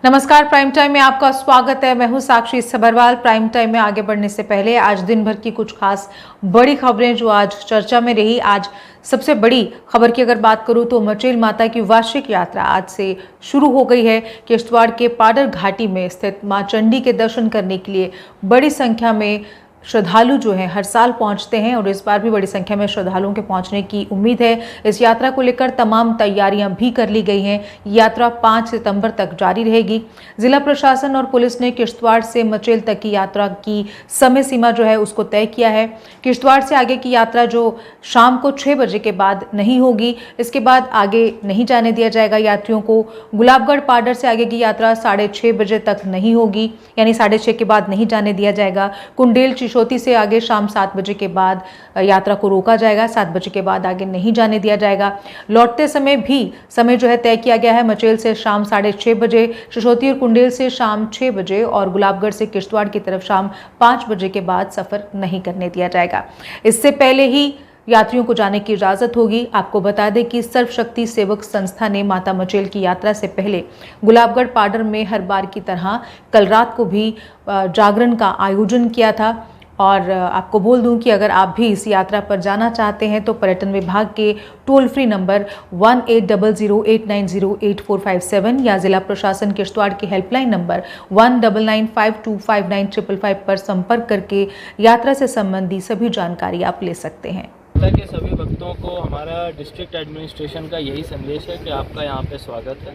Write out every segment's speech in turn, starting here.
नमस्कार, prime time में आपका स्वागत है। मैं हूं साक्षी सबरवाल। प्राइम टाइम में आगे बढ़ने से पहले आज दिन भर की कुछ खास बड़ी खबरें जो आज चर्चा में रही। आज सबसे बड़ी खबर की अगर बात करूं तो मचेल माता की वार्षिक यात्रा आज से शुरू हो गई है। किश्तवाड़ के पाडर घाटी में स्थित मां चंडी के दर्शन करने के लिए बड़ी संख्या में श्रद्धालु जो हैं हर साल पहुंचते हैं और इस बार भी बड़ी संख्या में श्रद्धालुओं के पहुंचने की उम्मीद है। इस यात्रा को लेकर तमाम तैयारियां भी कर ली गई हैं। यात्रा 5 सितंबर तक जारी रहेगी। जिला प्रशासन और पुलिस ने किश्तवाड़ से मचेल तक की यात्रा की समय सीमा जो है उसको तय किया है। किश्तवाड़ से आगे की यात्रा जो शाम को 6 बजे के बाद नहीं होगी, इसके बाद आगे नहीं जाने दिया जाएगा यात्रियों को। गुलाबगढ़ पाडर से आगे की यात्रा 6:30 बजे तक नहीं होगी, यानी 6:30 के बाद नहीं जाने दिया जाएगा। कुंडेल चिशोती से आगे शाम 7 बजे के बाद यात्रा को रोका जाएगा। 7 बजे के बाद आगे नहीं जाने दिया जाएगा। लौटते समय भी समय जो है तय किया गया है। मचेल से शाम 6:30 बजे, चिशोती और कुंडेल से शाम 6 बजे और गुलाबगढ़ से किश्तवाड़ की तरफ शाम 5 बजे के बाद सफर नहीं करने दिया जाएगा। इससे पहले ही यात्रियों को जाने की इजाजत होगी। आपको बता दें कि सर्वशक्ति सेवक संस्था ने माता मचेल की यात्रा से पहले गुलाबगढ़ पाडर में हर बार की तरह कल रात को भी जागरण का आयोजन किया था। और आपको बोल दूं कि अगर आप भी इस यात्रा पर जाना चाहते हैं तो पर्यटन विभाग के टोल फ्री नंबर 1800890845 या जिला प्रशासन किश्तवाड़ के हेल्पलाइन नंबर 1995259555 पर संपर्क करके यात्रा से संबंधी सभी जानकारी आप ले सकते हैं। के सभी भक्तों को हमारा डिस्ट्रिक्ट एडमिनिस्ट्रेशन का यही संदेश है कि आपका यहाँ पे स्वागत है।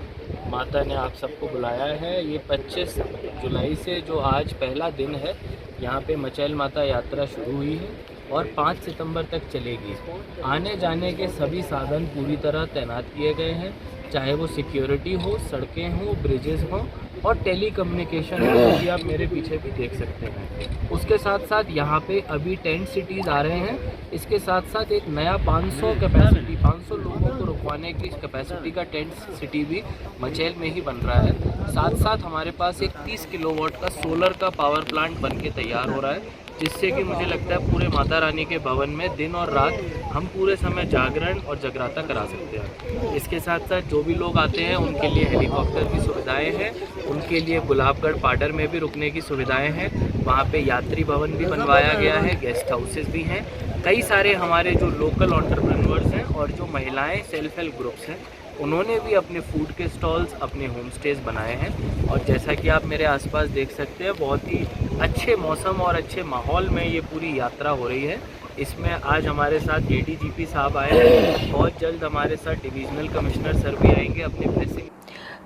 माता ने आप सबको बुलाया है। ये 25 जुलाई से जो आज पहला दिन है, यहाँ पे मचेल माता यात्रा शुरू हुई है और 5 सितंबर तक चलेगी। आने जाने के सभी साधन पूरी तरह तैनात किए गए हैं, चाहे वो सिक्योरिटी हो, सड़कें हों, ब्रिजेस हों और टेली कम्युनिकेशन हो, जो कि आप मेरे पीछे भी देख सकते हैं। उसके साथ साथ यहाँ पे अभी टेंट सिटीज़ आ रहे हैं। इसके साथ साथ एक नया 500 लोगों को रुकवाने की कैपेसिटी का टेंट सिटी भी मचेल में ही बन रहा है। साथ साथ हमारे पास एक 30 किलोवाट का सोलर का पावर प्लांट बन के तैयार हो रहा है, जिससे कि मुझे लगता है पूरे माता रानी के भवन में दिन और रात हम पूरे समय जागरण और जगराता करा सकते हैं। इसके साथ साथ जो भी लोग आते हैं उनके लिए हेलीकॉप्टर की सुविधाएं हैं, उनके लिए गुलाबगढ़ पाडर में भी रुकने की सुविधाएं हैं। वहाँ पे यात्री भवन भी बनवाया गया है, गेस्ट हाउसेस भी हैं। कई सारे हमारे जो लोकल एंटरप्रेन्योर्स हैं और जो महिलाएँ सेल्फ हेल्प ग्रुप्स हैं, उन्होंने भी अपने फूड के स्टॉल्स, अपने होम स्टेज बनाए हैं। और जैसा कि आप मेरे आसपास देख सकते हैं, बहुत ही अच्छे मौसम और अच्छे माहौल में ये पूरी यात्रा हो रही है। इसमें आज हमारे साथ ADGP साहब आए हैं। बहुत जल्द हमारे साथ डिविजनल कमिश्नर सर भी आएंगे अपने ब्लेसिंग।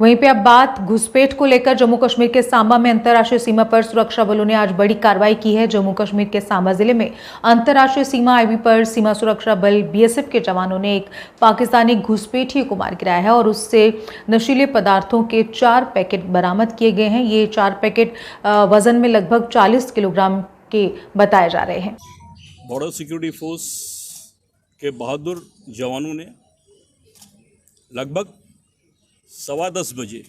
वहीं पे अब बात घुसपैठ को लेकर जम्मू कश्मीर के सांबा में अंतर्राष्ट्रीय सीमा पर सुरक्षा बलों ने आज बड़ी कार्रवाई की है। जम्मू कश्मीर के सांबा जिले में अंतर्राष्ट्रीय सीमा आईबी पर सीमा सुरक्षा बल BSF के जवानों ने एक पाकिस्तानी घुसपैठिए को मार गिराया है और उससे नशीले पदार्थों के 4 पैकेट बरामद किए गए हैं। ये 4 पैकेट वजन में लगभग 40 किलोग्राम के बताए जा रहे हैं। बॉर्डर सिक्योरिटी फोर्स के बहादुर जवानों ने लगभग 10:15 बजे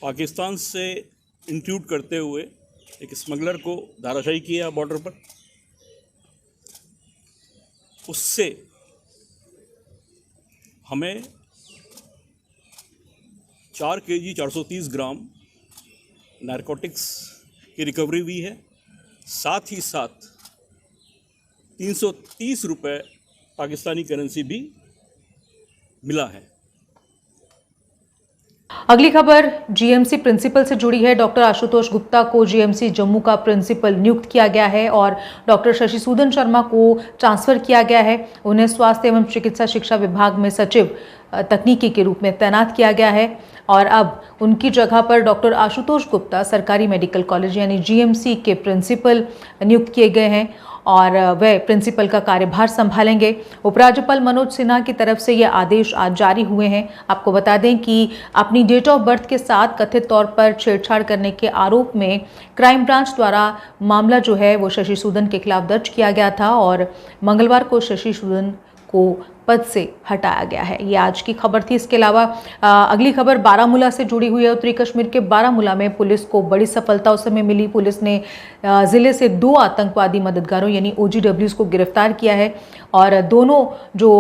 पाकिस्तान से इंट्रूड करते हुए एक स्मगलर को धराशायी किया बॉर्डर पर। उससे हमें 4 kg 430 ग्राम नारकोटिक्स की रिकवरी हुई है। साथ ही साथ 330 रुपये पाकिस्तानी करेंसी भी मिला है। अगली खबर GMC प्रिंसिपल से जुड़ी है। डॉक्टर आशुतोष गुप्ता को GMC जम्मू का प्रिंसिपल नियुक्त किया गया है और डॉक्टर शशिसूदन शर्मा को ट्रांसफर किया गया है। उन्हें स्वास्थ्य एवं चिकित्सा शिक्षा विभाग में सचिव तकनीकी के रूप में तैनात किया गया है और अब उनकी जगह पर डॉक्टर आशुतोष गुप्ता सरकारी मेडिकल कॉलेज यानी GMC के प्रिंसिपल नियुक्त किए गए हैं और वे प्रिंसिपल का कार्यभार संभालेंगे। उपराज्यपाल मनोज सिन्हा की तरफ से ये आदेश आज जारी हुए हैं। आपको बता दें कि अपनी डेट ऑफ बर्थ के साथ कथित तौर पर छेड़छाड़ करने के आरोप में क्राइम ब्रांच द्वारा मामला जो है वो शशिसूदन के खिलाफ दर्ज किया गया था और मंगलवार को शशिसूदन को पद से हटाया गया है। ये आज की खबर थी। इसके अलावा अगली खबर बारामूला से जुड़ी हुई है। उत्तरी कश्मीर के बारामूला में पुलिस को बड़ी सफलता उस समय मिली। पुलिस ने जिले से 2 आतंकवादी मददगारों यानी OGWs को गिरफ्तार किया है और दोनों जो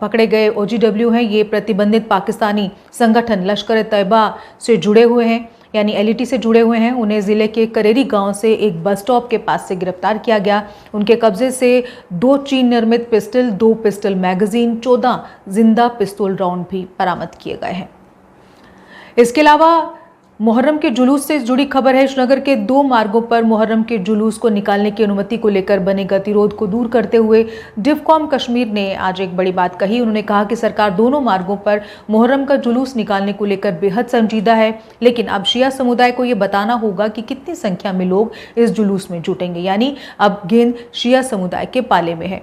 पकड़े गए OGW हैं ये प्रतिबंधित पाकिस्तानी संगठन लश्कर ए तैयबा से जुड़े हुए हैं यानी LET से जुड़े हुए हैं। उन्हें जिले के करेरी गांव से एक बस स्टॉप के पास से गिरफ्तार किया गया। उनके कब्जे से 2 चीन निर्मित पिस्टल, 2 पिस्टल मैगजीन, 14 जिंदा पिस्तौल राउंड भी बरामद किए गए हैं। इसके अलावा मुहर्रम के जुलूस से जुड़ी खबर है। श्रीनगर के 2 मार्गों पर मुहर्रम के जुलूस को निकालने की अनुमति को लेकर बने गतिरोध को दूर करते हुए डिफकॉम कश्मीर ने आज एक बड़ी बात कही। उन्होंने कहा कि सरकार दोनों मार्गों पर मुहर्रम का जुलूस निकालने को लेकर बेहद संजीदा है, लेकिन अब शिया समुदाय को यह बताना होगा कि कितनी संख्या में लोग इस जुलूस में जुटेंगे, यानी अब गेंद शिया समुदाय के पाले में है।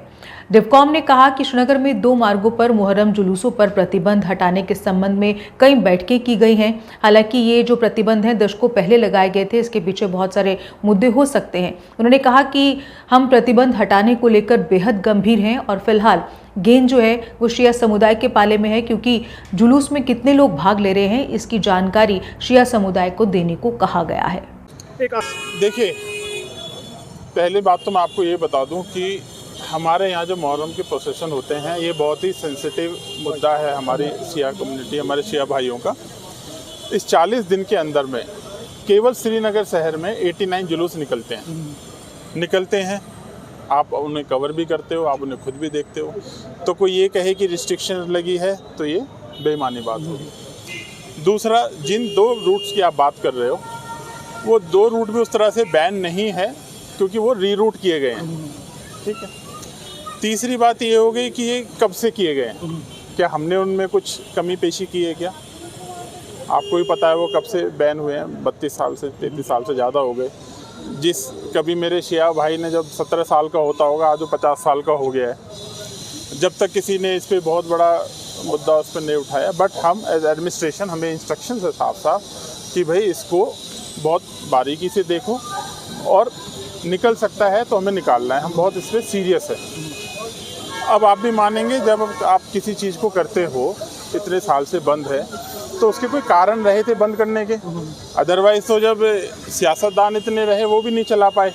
डिफकॉम ने कहा कि श्रीनगर में 2 मार्गों पर मुहर्रम जुलूसों पर प्रतिबंध हटाने के संबंध में कई बैठकें की गई हैं। हालांकि ये जो प्रतिबंध हैं दशकों पहले लगाए गए थे, इसके पीछे बहुत सारे मुद्दे हो सकते हैं। उन्होंने कहा कि हम प्रतिबंध हटाने को लेकर बेहद गंभीर हैं और फिलहाल गेंद जो है वो शिया समुदाय के पाले में है, क्योंकि जुलूस में कितने लोग भाग ले रहे हैं इसकी जानकारी शिया समुदाय को देने को कहा गया है। देखिए, पहली बात तो मैं आपको ये बता दूं कि हमारे यहाँ जो मुहर्रम के प्रोसेशन होते हैं ये बहुत ही सेंसिटिव मुद्दा है हमारी शिया कम्युनिटी, हमारे शिया भाइयों का। इस 40 दिन के अंदर में केवल श्रीनगर शहर में 89 जुलूस निकलते हैं। आप उन्हें कवर भी करते हो, आप उन्हें खुद भी देखते हो। तो कोई ये कहे कि रिस्ट्रिक्शन लगी है तो ये बेईमानी बात होगी। दूसरा, जिन 2 रूट्स की आप बात कर रहे हो वो 2 रूट भी उस तरह से बैन नहीं है क्योंकि वो रीरूट किए गए हैं, ठीक है। तीसरी बात ये हो गई कि ये कब से किए गए हैं, क्या हमने उनमें कुछ कमी पेशी की है क्या? आपको भी पता है वो कब से बैन हुए हैं, 32 साल से 33 साल से ज़्यादा हो गए। कभी मेरे शिया भाई ने जब 17 साल का होता होगा, आज वो 50 साल का हो गया है। जब तक किसी ने इस पर बहुत बड़ा मुद्दा उस पर नहीं उठाया, बट हम एज एडमिनिस्ट्रेशन हमें इंस्ट्रक्शन है साफ कि भाई इसको बहुत बारीकी से देखो और निकल सकता है तो हमें निकालना है। हम बहुत इस पर सीरियस है। अब आप भी मानेंगे, जब आप किसी चीज़ को करते हो इतने साल से बंद है तो उसके कोई कारण रहे थे बंद करने के। अदरवाइज़ तो जब सियासतदान इतने रहे वो भी नहीं चला पाए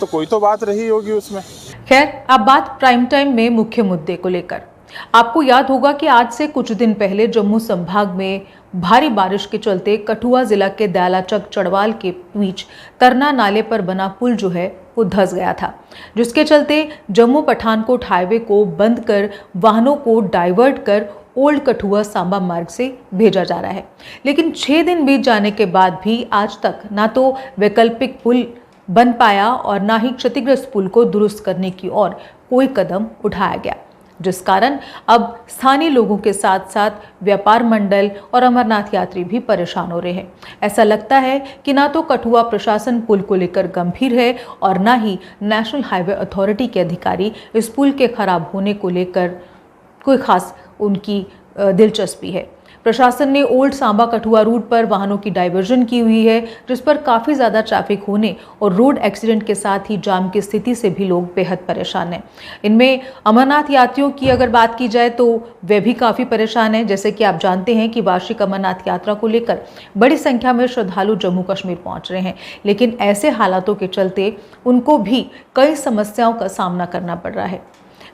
तो कोई तो बात रही होगी उसमें। खैर, अब बात प्राइम टाइम में मुख्य मुद्दे को लेकर। आपको याद होगा कि आज से कुछ दिन पहले जम्मू संभाग में भारी बारिश के चलते कठुआ जिला के दयालाचक चढ़वाल के बीच तरना नाले पर बना पुल जो है वो धंस गया था, जिसके चलते जम्मू पठानकोट हाईवे को बंद कर वाहनों को डाइवर्ट कर ओल्ड कठुआ सांबा मार्ग से भेजा जा रहा है। लेकिन 6 दिन बीत जाने के बाद भी आज तक ना तो वैकल्पिक पुल बन पाया और ना ही क्षतिग्रस्त पुल को दुरुस्त करने की ओर कोई कदम उठाया गया, जिस कारण अब स्थानीय लोगों के साथ साथ व्यापार मंडल और अमरनाथ यात्री भी परेशान हो रहे हैं। ऐसा लगता है कि ना तो कठुआ प्रशासन पुल को लेकर गंभीर है और ना ही नेशनल हाईवे अथॉरिटी के अधिकारी इस पुल के खराब होने को लेकर कोई खास उनकी दिलचस्पी है। प्रशासन ने ओल्ड सांबा कठुआ रूट पर वाहनों की डाइवर्जन की हुई है, जिस पर काफ़ी ज़्यादा ट्रैफिक होने और रोड एक्सीडेंट के साथ ही जाम की स्थिति से भी लोग बेहद परेशान हैं। इनमें अमरनाथ यात्रियों की अगर बात की जाए तो वे भी काफ़ी परेशान हैं। जैसे कि आप जानते हैं कि वार्षिक अमरनाथ यात्रा को लेकर बड़ी संख्या में श्रद्धालु जम्मू कश्मीर पहुँच रहे हैं, लेकिन ऐसे हालातों के चलते उनको भी कई समस्याओं का सामना करना पड़ रहा है।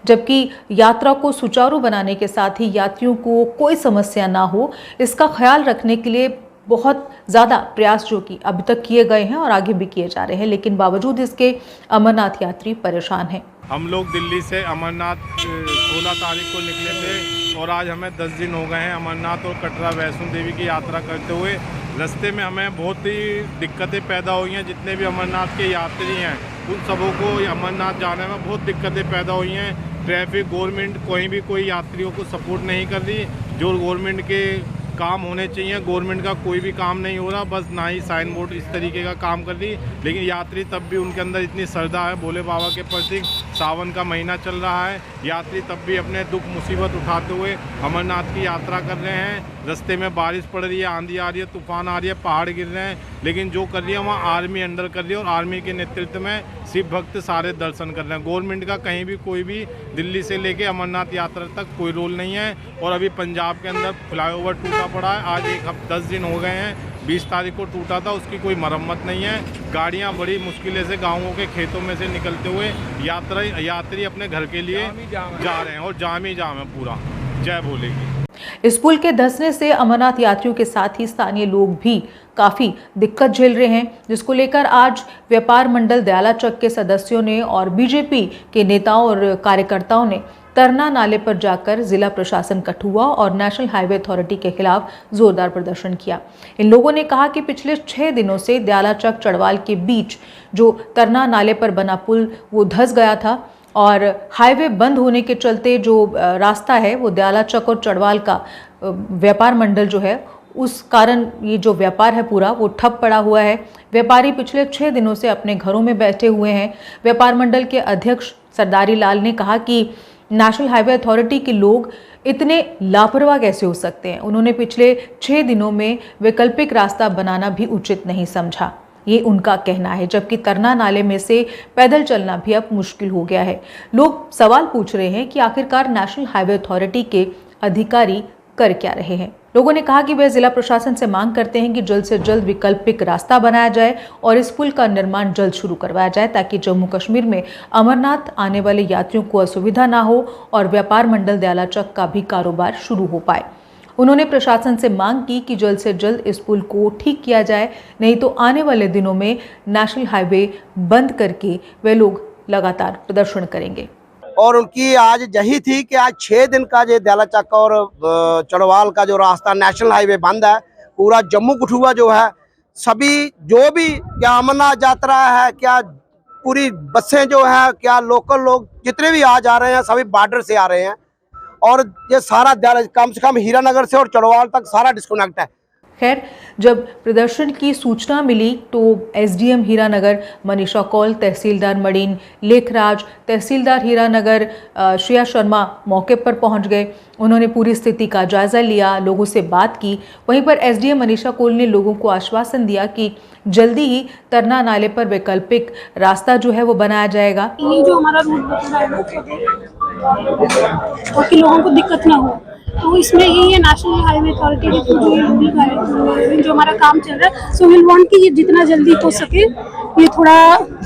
जबकि यात्रा को सुचारू बनाने के साथ ही यात्रियों को कोई समस्या ना हो, इसका ख्याल रखने के लिए बहुत ज़्यादा प्रयास जो कि अभी तक किए गए हैं और आगे भी किए जा रहे हैं, लेकिन बावजूद इसके अमरनाथ यात्री परेशान हैं। हम लोग दिल्ली से अमरनाथ 16 तारीख को निकले थे और आज हमें 10 दिन हो गए हैं अमरनाथ और कटरा वैष्णो देवी की यात्रा करते हुए। रास्ते में हमें बहुत ही दिक्कतें पैदा हुई हैं। जितने भी अमरनाथ के यात्री हैं उन सबों को अमरनाथ जाने में बहुत दिक्कतें पैदा हुई हैं। ट्रैफिक, गवर्नमेंट कोई यात्रियों को सपोर्ट नहीं कर रही। जो गवर्नमेंट के काम होने चाहिए, गवर्नमेंट का कोई भी काम नहीं हो रहा, बस ना ही साइन बोर्ड इस तरीके का काम कर रही। लेकिन यात्री तब भी उनके अंदर इतनी श्रद्धा है भोले बाबा के प्रति सावन का महीना चल रहा है, यात्री तब भी अपने दुख मुसीबत उठाते हुए अमरनाथ की यात्रा कर रहे हैं। रास्ते में बारिश पड़ रही है, आंधी आ रही है, तूफान आ रही है, पहाड़ गिर रहे हैं, लेकिन जो कर रही है वहाँ आर्मी अंडर कर रही है और आर्मी के नेतृत्व में शिव भक्त सारे दर्शन कर रहे हैं। गवर्नमेंट का कहीं भी कोई भी दिल्ली से लेके अमरनाथ यात्रा तक कोई रोल नहीं है। और अभी पंजाब के अंदर फ्लाईओवर टूटा पड़ा है, आज 10 दिन हो गए हैं, 20 तारीख को टूटा था, उसकी कोई मरम्मत नहीं है। गाड़ियां बड़ी मुश्किल से गाँवों के खेतों में से निकलते हुए यात्री अपने घर के लिए जा रहे हैं और जाम ही जाम है पूरा। जय भोले की। इस पुल के धंसने से अमरनाथ यात्रियों के साथ ही स्थानीय लोग भी काफी दिक्कत झेल रहे हैं, जिसको लेकर आज व्यापार मंडल दयालाचक के सदस्यों ने और बीजेपी के नेताओं और कार्यकर्ताओं ने तरना नाले पर जाकर जिला प्रशासन कठुआ और नेशनल हाईवे अथॉरिटी के खिलाफ जोरदार प्रदर्शन किया। इन लोगों ने कहा कि पिछले 6 दिनों से दयालाचक चढ़वाल के बीच जो तरना नाले पर बना पुल वो धंस गया था और हाईवे बंद होने के चलते जो रास्ता है वो दयालाचक और चढ़वाल का व्यापार मंडल जो है उस कारण ये जो व्यापार है पूरा वो ठप पड़ा हुआ है। व्यापारी पिछले 6 दिनों से अपने घरों में बैठे हुए हैं। व्यापार मंडल के अध्यक्ष सरदारी लाल ने कहा कि नेशनल हाईवे अथॉरिटी के लोग इतने लापरवाह कैसे हो सकते हैं। उन्होंने पिछले 6 दिनों में वैकल्पिक रास्ता बनाना भी उचित नहीं समझा, ये उनका कहना है। जबकि तरना नाले में से पैदल चलना भी अब मुश्किल हो गया है। लोग सवाल पूछ रहे हैं कि आखिरकार नेशनल हाईवे अथॉरिटी के अधिकारी कर क्या रहे हैं। लोगों ने कहा कि वे जिला प्रशासन से मांग करते हैं कि जल्द से जल्द वैकल्पिक रास्ता बनाया जाए और इस पुल का निर्माण जल्द शुरू करवाया जाए ताकि जम्मू कश्मीर में अमरनाथ आने वाले यात्रियों को असुविधा ना हो और व्यापार मंडल दयालाचक का भी कारोबार शुरू हो पाए। उन्होंने प्रशासन से मांग की कि जल्द से जल्द इस पुल को ठीक किया जाए, नहीं तो आने वाले दिनों में नेशनल हाईवे बंद करके वे लोग लगातार प्रदर्शन करेंगे। और उनकी आज यही थी कि आज 6 दिन का जो दयालाचक और चढ़वाल का जो रास्ता नेशनल हाईवे बंद है। पूरा जम्मू कठुआ जो है, सभी जो भी क्या अमरनाथ यात्रा है, क्या पूरी बसें जो है, क्या लोकल लोग जितने भी आ जा रहे हैं सभी बॉर्डर से आ रहे हैं और ये सारा कम से कम हीरानगर से और चढ़वाल तक सारा डिस्कनेक्ट है। खैर, जब प्रदर्शन की सूचना मिली तो एसडीएम हीरानगर मनीषा कौल, तहसीलदार मडीन लेखराज, तहसीलदार हीरानगर श्रेया शर्मा मौके पर पहुंच गए। उन्होंने पूरी स्थिति का जायजा लिया, लोगों से बात की। वहीं पर एसडीएम मनीषा कौल ने लोगों को आश्वासन दिया कि जल्दी ही तरना नाले पर वैकल्पिक रास्ता जो है वो बनाया जाएगा। ये जो हमारा रूट बता रहा है ताकि लोगों को दिक्कत ना हो, तो इसमें यही है नेशनल हाईवे अथॉरिटी के थ्रू जो हमारा काम चल रहा है। सो विल वांट कि ये जितना जल्दी हो सके ये थोड़ा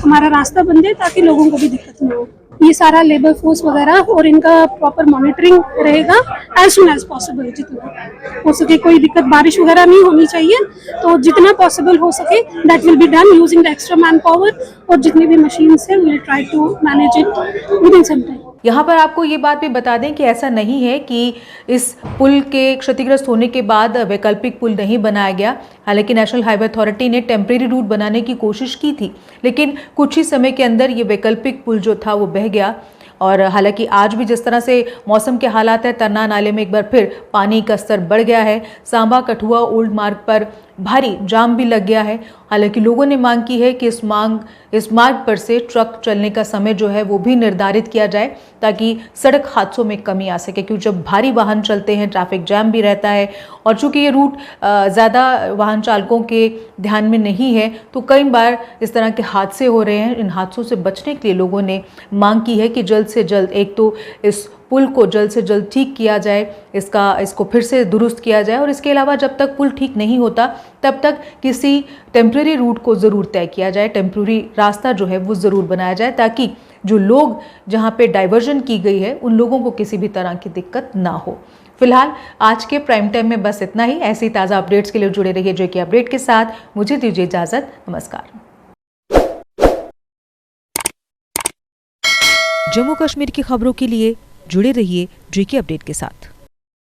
हमारा रास्ता बन जाए ताकि लोगों को भी दिक्कत ना हो। ये सारा लेबर फोर्स वगैरह और इनका प्रॉपर मॉनिटरिंग रहेगा एज सुन एज पॉसिबल, जितना हो सके। कोई दिक्कत बारिश वगैरह नहीं होनी चाहिए, तो जितना पॉसिबल हो सके that will be done using the extra man power और जितनी भी मशीन्स है will try to manage it within some time. यहाँ पर आपको ये बात भी बता दें कि ऐसा नहीं है कि इस पुल के क्षतिग्रस्त होने के बाद वैकल्पिक पुल नहीं बनाया गया। हालांकि नेशनल हाईवे अथॉरिटी ने टेम्परेरी रूट बनाने की कोशिश की थी, लेकिन कुछ ही समय के अंदर ये वैकल्पिक पुल जो था वो बह गया। और हालांकि आज भी जिस तरह से मौसम के हालात है, तरना नाले में एक बार फिर पानी का स्तर बढ़ गया है। सांबा कठुआ ओल्ड मार्ग पर भारी जाम भी लग गया है। हालांकि लोगों ने मांग की है कि इस मार्ग पर से ट्रक चलने का समय जो है वो भी निर्धारित किया जाए ताकि सड़क हादसों में कमी आ सके, क्योंकि जब भारी वाहन चलते हैं ट्रैफिक जैम भी रहता है। और चूंकि ये रूट ज़्यादा वाहन चालकों के ध्यान में नहीं है तो कई बार इस तरह के हादसे हो रहे हैं। इन हादसों से बचने के लिए लोगों ने मांग की है कि जल्द से जल्द एक तो इस पुल को जल्द से जल्द ठीक किया जाए, इसको फिर से दुरुस्त किया जाए और इसके अलावा जब तक पुल ठीक नहीं होता तब तक किसी टेम्परेरी रूट को ज़रूर तय किया जाए, टेम्परेरी रास्ता जो है वो ज़रूर बनाया जाए ताकि जो लोग जहाँ पे डाइवर्जन की गई है उन लोगों को किसी भी तरह की दिक्कत ना हो। फिलहाल आज के प्राइम टाइम में बस इतना ही। ऐसी ताज़ा अपडेट्स के लिए जुड़े रहिए जेके अपडेट के साथ। मुझे दीजिए इजाज़त, नमस्कार। जम्मू कश्मीर की खबरों के लिए जुड़े रहिए जेके अपडेट के साथ।